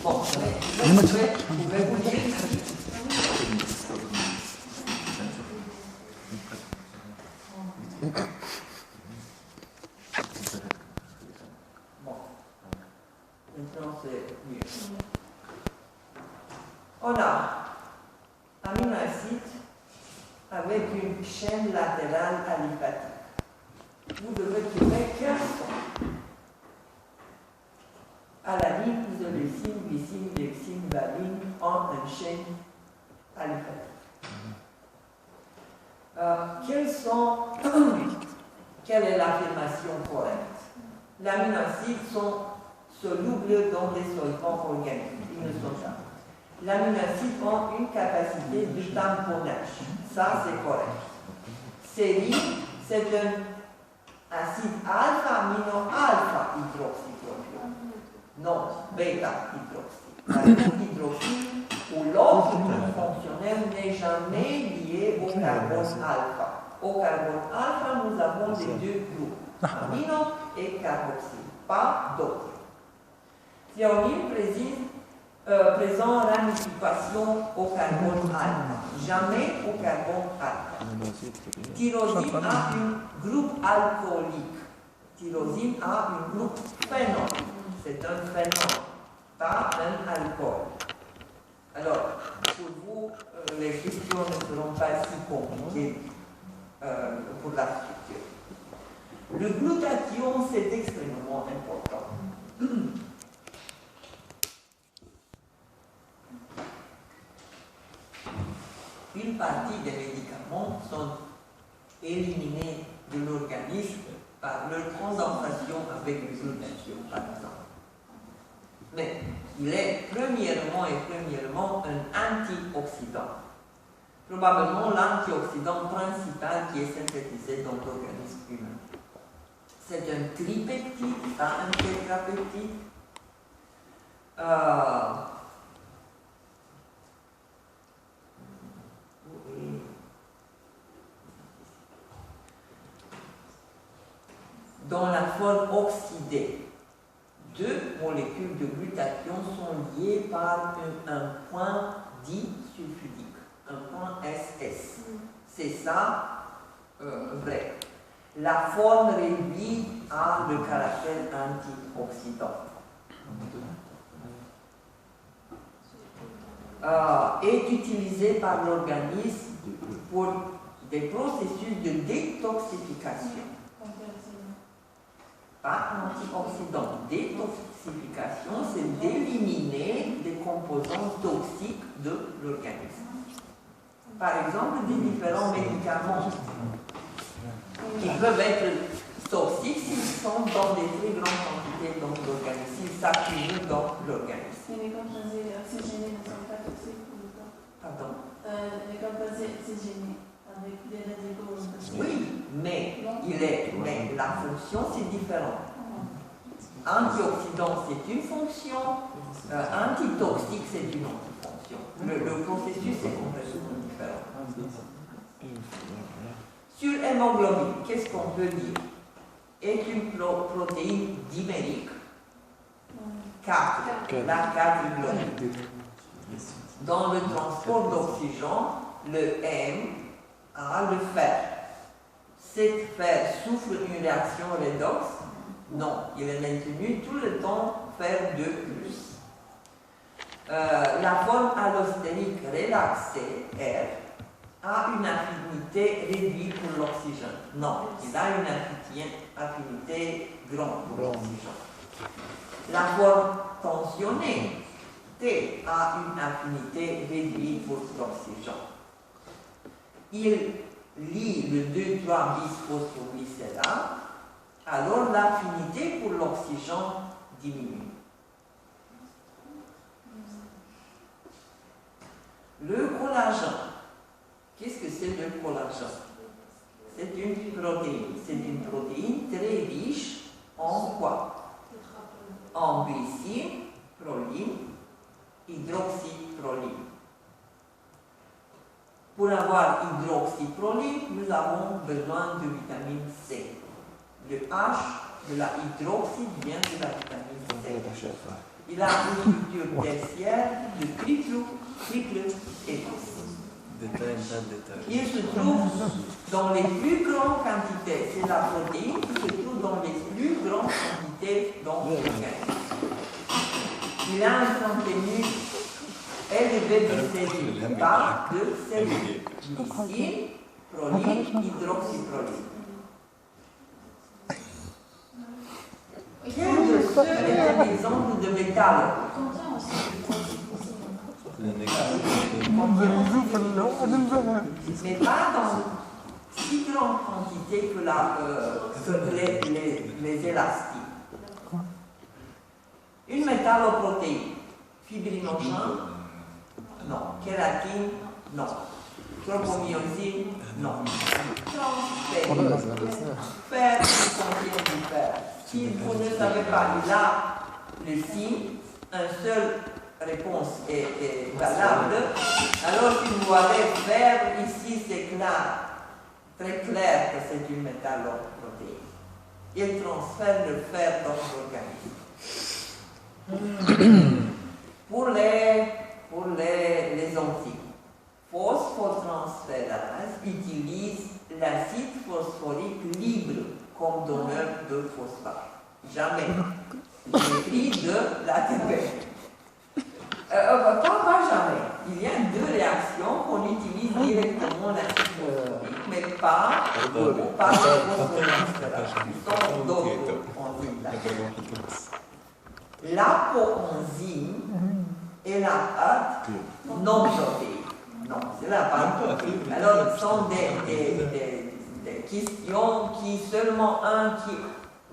Bon, pouvez-vous lire? Bon, maintenant c'est mieux. On a amino acide avec une chaîne latérale aliphatique. Vous devez trouver quels sont à la ligne isoleucine, glycine, leucine, valine en une chaîne aliphatique. Quelle est l'affirmation correcte? Les aminoacides sont solubles dans des solvants organiques. Ils ne sont pas. Les aminoacides ont une capacité de tamponnage. Ça, c'est correct. Sérine, c'est un acide alpha-amino-alpha hydroxychlorophile. Non, bêta-hydroxy. La hydroxyle ou l'autre groupe fonctionnel n'est jamais lié au carbone alpha. Au carbone alpha, nous avons les deux groupes, amino et carboxyle, pas d'autres. Thionine présent ramification au carbone alpha, jamais au carbone alpha. Tyrosine a un groupe alcoolique. Tyrosine a un groupe phénol. C'est un phénol, pas un alcool. Alors, pour vous, les questions ne seront pas si compliquées pour la structure. Le glutathion, c'est extrêmement important. Une partie des médicaments sont éliminés de l'organisme par leur condensation avec le glutathion, par exemple. Mais il est premièrement un antioxydant. Probablement l'antioxydant principal qui est synthétisé dans l'organisme humain. C'est un tripeptide, pas un tétrapeptide. Dans la forme oxydée, deux molécules de glutathion sont liées par un point disulfurique, un point SS. C'est ça, vrai. La forme réduite a le caractère antioxydant. Est utilisée par l'organisme pour des processus de détoxification. Pas antioxydant. Détoxification, c'est d'éliminer des composants toxiques de l'organisme. Par exemple, des différents médicaments qui peuvent être toxiques s'ils sont dans des très grandes quantités dans l'organisme, s'ils s'accumulent dans l'organisme. Mais les composés oxygénés ne sont pas toxiques pour le corps. Pardon? Les composés oxygénés avec des radicaux. Oui, mais la fonction c'est différent. Antioxydant c'est une fonction, antitoxique c'est une autre fonction. Le processus est complètement différent. Sur hémoglobine, qu'est-ce qu'on peut dire? Est une protéine dimérique. 4, la 4 globine. Dans le transport d'oxygène, le M a le fer. Cet fer souffre une réaction redox? Non, il est maintenu tout le temps fer 2+. La forme allostérique relaxée, R, a une affinité réduite pour l'oxygène. Non, il a une affinité grande pour l'oxygène. La forme tensionnée, T, a une affinité réduite pour l'oxygène. Il lie le 2,3 bisphosphoglycérate, alors l'affinité pour l'oxygène diminue. Le collagène. Qu'est-ce que c'est le collagène? C'est une protéine. C'est une protéine très riche en quoi? En glycine, proline, hydroxyproline. Pour avoir hydroxyproline, nous avons besoin de vitamine C. Le H de la hydroxy vient de la vitamine C. Il a une structure tertiaire de triple hélice. Il se trouve dans les plus grandes quantités. C'est la protéine qui se trouve dans les plus grandes quantités dans l'organisme. Il a un contenu élevé de cellules, pas de cellules. Lysine, proline, hydroxyproline. Quel de ceux est un exemple de métal? Mais pas dans si grande quantité que les élastiques. Une métalloprotéine, fibrinogène, non. Kératine, non. Tropomyosine, non. Fer qui contient du fer. Si vous ne savez pas, il a le signe, un seul réponse est valable. Alors si vous allez faire ici, c'est clair, très clair que c'est une métalloprotéine. Il transfère le fer dans l'organisme. Pour les enzymes, phosphotransférase utilise l'acide phosphorique libre comme donneur de phosphate. Jamais. J'ai pris de l'ATP. Pas jamais. Il y a deux réactions qu'on utilise directement l'acide phosphorique, mais pas le phosphotransférase. Ce sont d'autres enzymes. L'apoenzyme et la pâte non protéine. Non, c'est la pâte protéine. Alors, ce sont des questions qui seulement un qui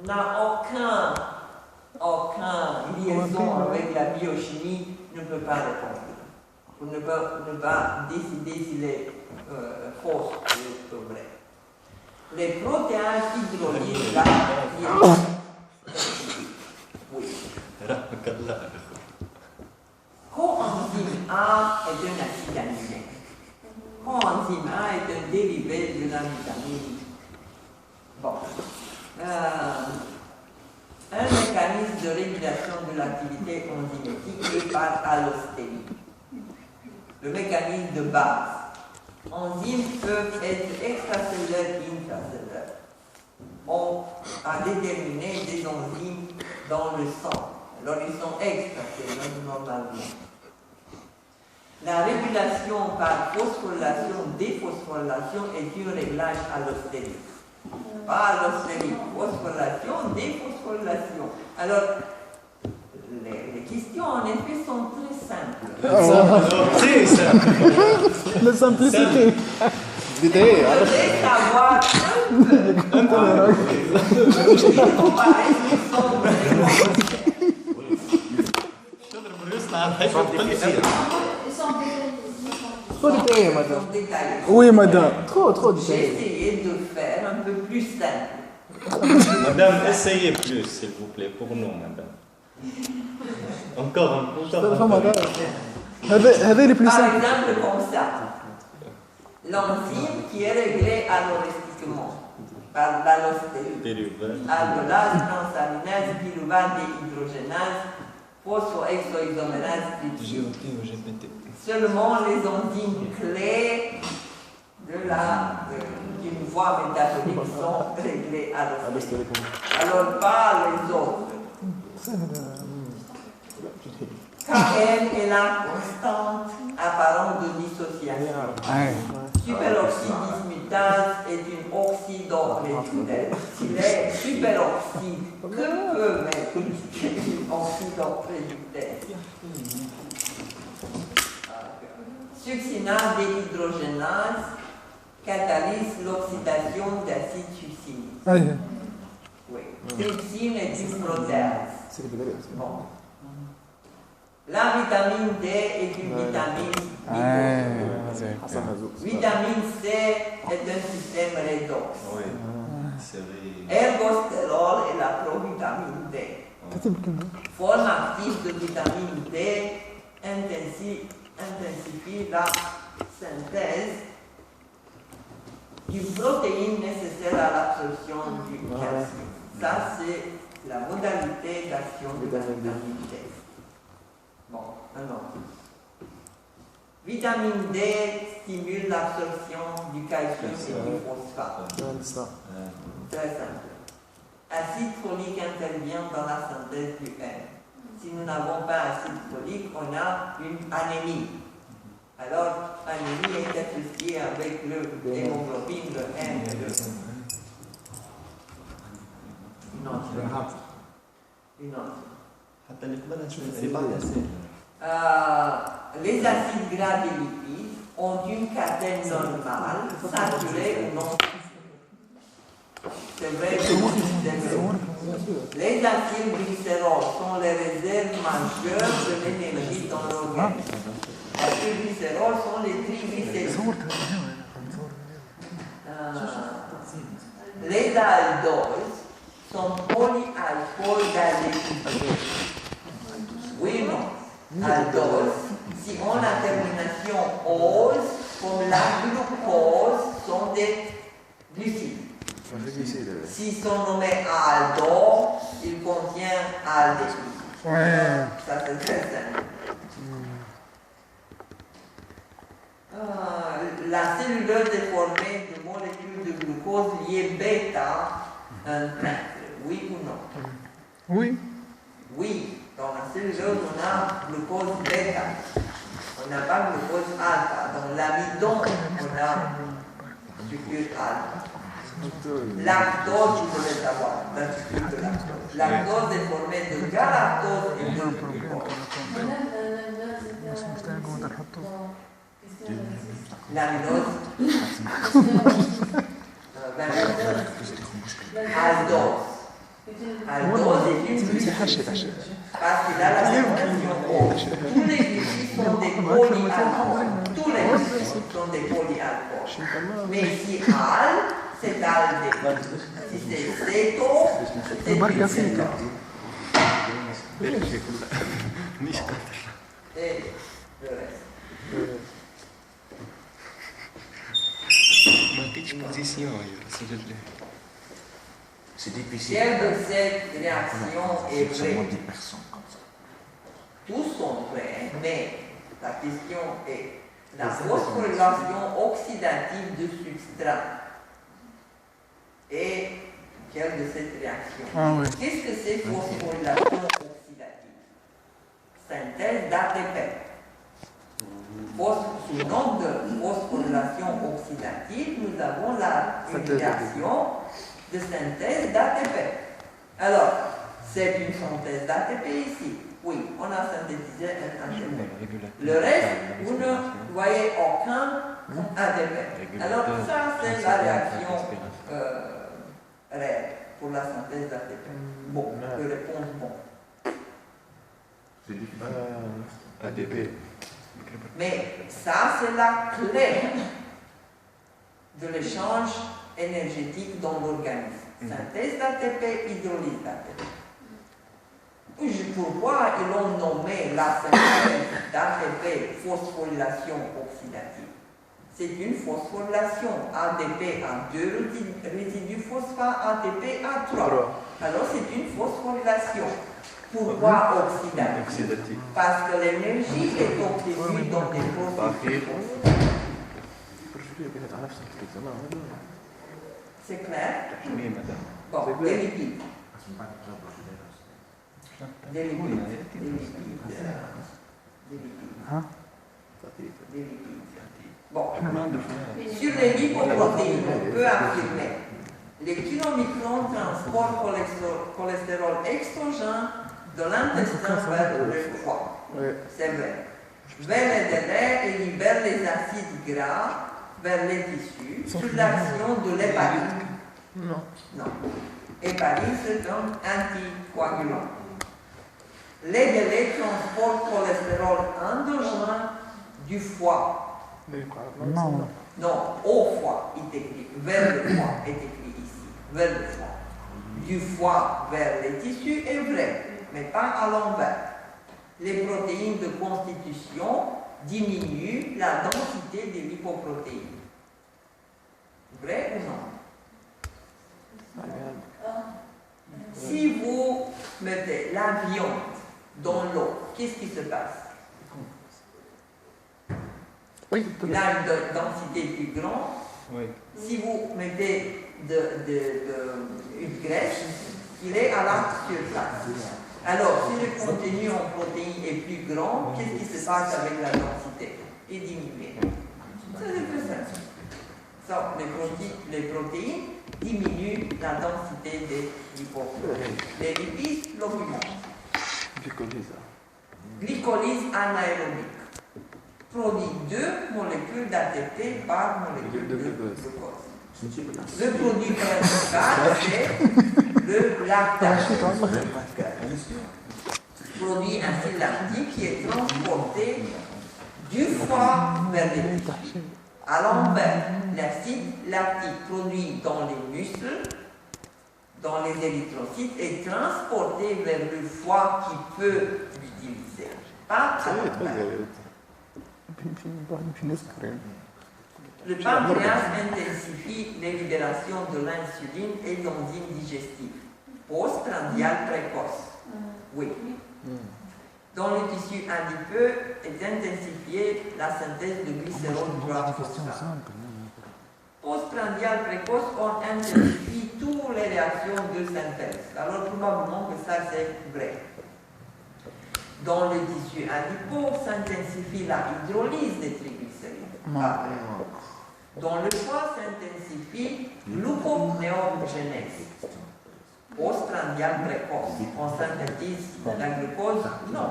n'a aucun liaison avec la biochimie ne peut pas répondre. Vous ne pouvez pas décider s'il est faux ou vrai. Les protéases hydrolyses, là, oui. Coenzyme A est un acide aminé. Coenzyme A est un dérivé de la vitamine. Bon. Un mécanisme de régulation de l'activité enzymatique est par allostérie. Le mécanisme de base. Enzymes peuvent être extracellulaires et intracellulaires. On a déterminé des enzymes dans le sang. Alors ils sont extracellulaires normalement. La régulation par phosphorylation, déphosphorylation est un réglage allostérique. Pas allostérique, phosphorylation, déphosphorylation. Alors, les questions en effet sont très simples. Très simple. La simplicité. Vous devez savoir un peu. Comparer ce sont Trop détaillé, madame. détaillés. Oui, madame. Trop J'ai détaillé. essayé de faire un peu plus simple. Madame, essayez plus, s'il vous plaît, pour nous, madame. Encore un peu. هذا اللي plus Par simple. exemple, comme ça. L'enzyme qui est réglée allolestiquement par l'allostérine. Péruvale. Aldolase, transaminase, pyruvate, déhydrogénase, phosphoexoisomérase, tryptine. Seulement les enzymes clés d'une voie métabolique sont réglées allostériques. Alors pas les autres. Kn est la constante apparente de dissociation. Superoxyde dismutase est une oxydoréductase. S'il est superoxyde, que peut mettre une oxydoréductase? Succinate déhydrogénase catalyse l'oxydation d'acide succinique. Oui. Trypsine est une protéase. Bon. La vitamine D est une vitamine lipophilique. Vitamine C est un système redox. Oui, c'est vrai. Ergostérol est la provitamine D. Forme active de vitamine D intensifie la synthèse d'une protéine nécessaire à l'absorption du calcium. Ça, c'est la modalité d'action de la vitamine D. Vitamine D stimule l'absorption du calcium et du phosphate. Très simple. Acide folique intervient dans la synthèse du N. Si nous n'avons pas acide folique, on a une anémie. Alors, anémie est associée avec l'hémoglobine, le N et le une autre. Les acides gras et lipides ont une cadenne normale, saturée ou non. C'est vrai que les acylglycérols sont les réserves majeures de l'énergie dans l'organisme. Les acylglycérols sont les triglycérides. Les aldoses sont polyalcools d'aldéhyde. Oui ou non? Aldose, si on a termination ose, comme la glucose, sont des glucides. S'ils sont nommés aldol, ils contiennent aldéhyde. Ça c'est très simple. La celluleuse est formée de molécules de glucose liées bêta un triple. Oui ou non? Oui. Oui, dans la celluleuse, on a glucose bêta. On n'a pas glucose alpha. Dans l'amidon, on a sucre alpha. Lactose, vous devez savoir, la sucre de lactose. Lactose est formée de galactose et de glucose. L'amidose, aldose. Aldose est une glucide parce qu'il a la termination O. Tous les glucides sont des polyalcools. Tous les glucides sont des polyalcools. Mais si al, c'est aldé. Si c'est céto, c'est glycéto. Et le reste. C'est difficile. Quelle de cette réaction est vraie? Tous sont vrais, mais la question est la phosphorylation oxydative de substrat. Et quelle de cette réaction? Qu'est-ce que c'est phosphorylation oxydative? Synthèse d'ATP. Sous le nom de phosphorylation oxydative, nous avons une réaction de synthèse d'ATP. Alors, c'est une synthèse d'ATP ici. Oui, on a synthétisé un ATP. Le reste, vous ne voyez aucun ATP. Alors, ça, c'est la réaction réelle pour la synthèse d'ATP. Bon, je réponds bon. C'est difficile. ADP. Mais ça, c'est la clé de l'échange énergétique dans l'organisme. Synthèse d'ATP, hydrolyse d'ATP. Pourquoi ils ont nommé la synthèse d'ATP phosphorylation oxydative? C'est une phosphorylation. ADP a 2 résidus phosphate, ATP a 3. Alors c'est une phosphorylation. Pourquoi oxydative? Parce que l'énergie est obtenue dans des processus. C'est clair? Oui, madame. Bon, des lipides. Des lipides. Bon, sur les lipoprotéines, on peut affirmer les kilomicrons transportent cholestérol exogène de l'intestin vers le foie. C'est vrai. Vers les délais et libère les acides gras vers les tissus sous l'action de l'héparine. Non. Héparine, c'est un anticoagulant. Les délais transportent cholestérol endogène du foie. Non, au foie, il est écrit. Vers le foie est écrit ici. Vers le foie. Du foie vers les tissus est vrai, mais pas à l'envers. Les protéines de constitution diminuent la densité des lipoprotéines. Vrai ou non? Si vous mettez la viande dans l'eau, qu'est-ce qui se passe? Oui, Il a une densité plus grande. Oui. Si vous mettez une graisse, il est à la surface. Alors, si le contenu en protéines est plus grand, qu'est-ce qui se passe avec la densité? Il diminue. C'est plus simple. Ça, les protéines diminuent la densité des lipoprotéines. Les lipides l'augmentent. Glycolyse anaérobique produit 2 molécules d'ATP par molécule de glucose. Le produit principal, c'est le lactate. Produit ainsi lactique qui est transporté du foie vers les muscles. À l'envers, l'acide lactique produit dans les muscles, dans les érythrocytes, est transporté vers le foie qui peut l'utiliser. Pas à l'envers. Le pancréas intensifie les libérations de l'insuline et d'enzymes digestives. Postprandial précoce. Oui. Dans le tissu adipeux est intensifiée la synthèse de glycérol 3-phosphate. Postprandial précoce, on intensifie toutes les réactions de synthèse. Alors probablement que ça c'est vrai. Dans le tissu adipeux s'intensifie la hydrolyse des triglycérides. Dans le foie s'intensifie gluconéogenèse. Postprandial précoce. On synthétise la glucose? Non.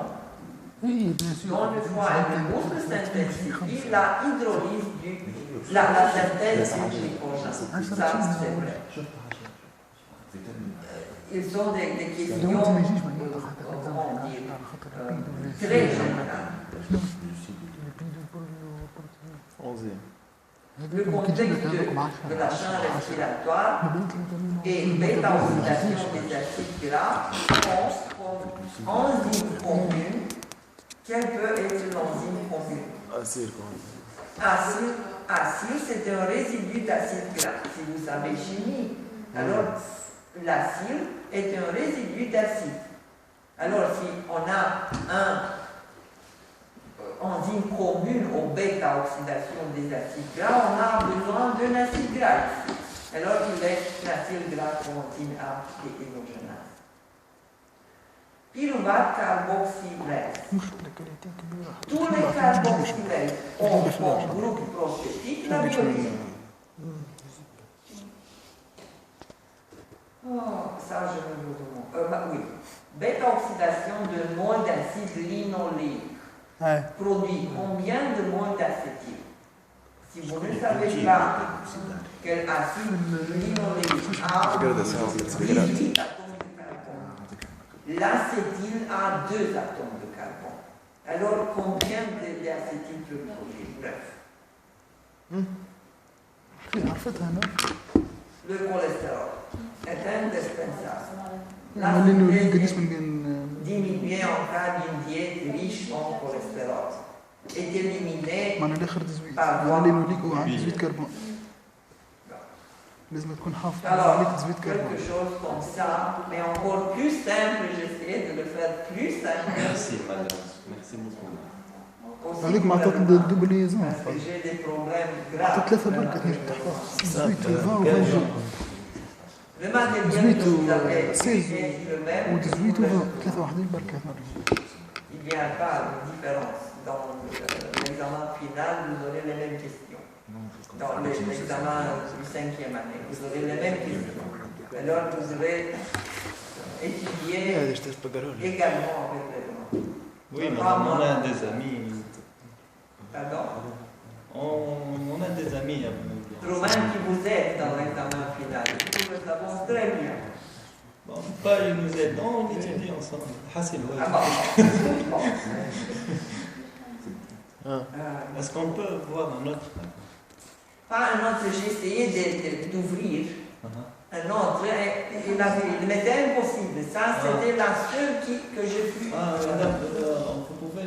Dans le foie et le muscle s'intensifie la hydrolyse la synthèse du glycogène. Ça, c'est vrai. Ils ont des questions, comment dire, très générales. Le contexte de la chaîne respiratoire et bêta-oxydation des acides gras pense comme enzyme commune. Quelle peut être l'enzyme commune? Acide, c'est un résidu d'acide gras. Si vous savez chimie, alors l'acide est un résidu d'acide. Alors si on a un enzyme commune aux bêta-oxydation des acides gras, on a besoin d'un acide gras ici. Alors il est l'acide gras contient A et hydrogénase. Pyruvate carboxylase. Tous les carboxylases ont comme groupe prophétique la biologie. Oh, ça je me le demande. Oui. Bêta-oxydation de mots d'acide linoléique produit combien de mots d'acétyl? Si vous ne savez pas quel acide linoléique a 18 atomes de carbone, l'acétyl a 2 atomes de carbone. Alors combien d'acétyl peut produire? Le cholestérol est indispensable. L'acide diminué en cas d'une diète riche en cholestérol est éliminé par voie. Alors, quelque chose comme ça, mais encore plus simple, j'essaie de le faire plus simple. Merci, madame. Merci beaucoup. Aussi pour parce que j'ai des problèmes graves. Le matériel que vous avez est le même. Il n'y a pas de différence. Dans l'examen final, vous aurez les mêmes questions. Dans l'examen du 5e année, vous aurez les mêmes questions. Alors, vous devez étudier également avec les gens. Oui, madame, on a des amis. Pardon? On a des amis. Romain qui vous aide dans l'examen final. Nous le savons très bien. Bon, pas ils nous aident, on étudie ensemble. Est-ce qu'on peut voir un autre? Pas un autre, j'ai essayé d'ouvrir. Un autre, il m'était impossible. Ça, c'était la seule que j'ai pu. Madame, vous pouvez